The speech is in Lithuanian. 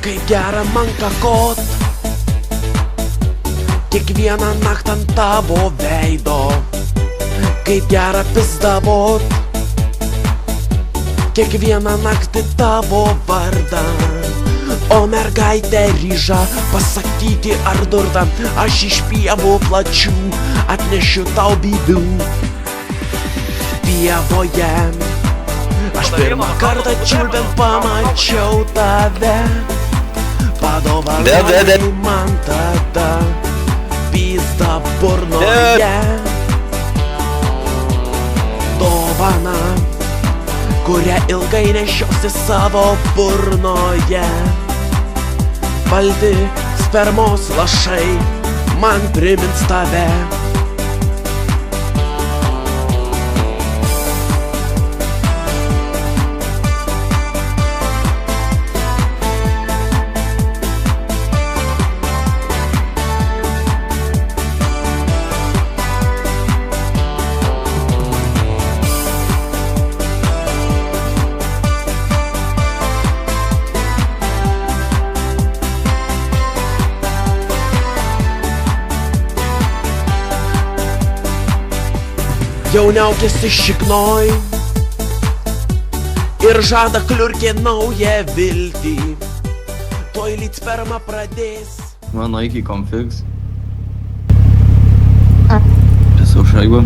Kaip gera man kakot kiekvieną naktį ant tavo veido, kaip gera pizdavot kiekvieną naktį tavo vardą. O mergaitė ryža pasakyti ar durta, aš iš pievų plačių atnešiu tau bybių. Pievoje aš pirmą kartą čiulpiant pamačiau tave, padovanojai man tada pizdą burnoje. Dovana, kurią ilgai nešiosi savo burnoje. Balti spermos lašai man primins tave. Jauniaukėsi šiknoj ir žada kliurkė naują viltį. Tuoj lyg sperma pradės. Mano iki konfigs. Esu šaigą.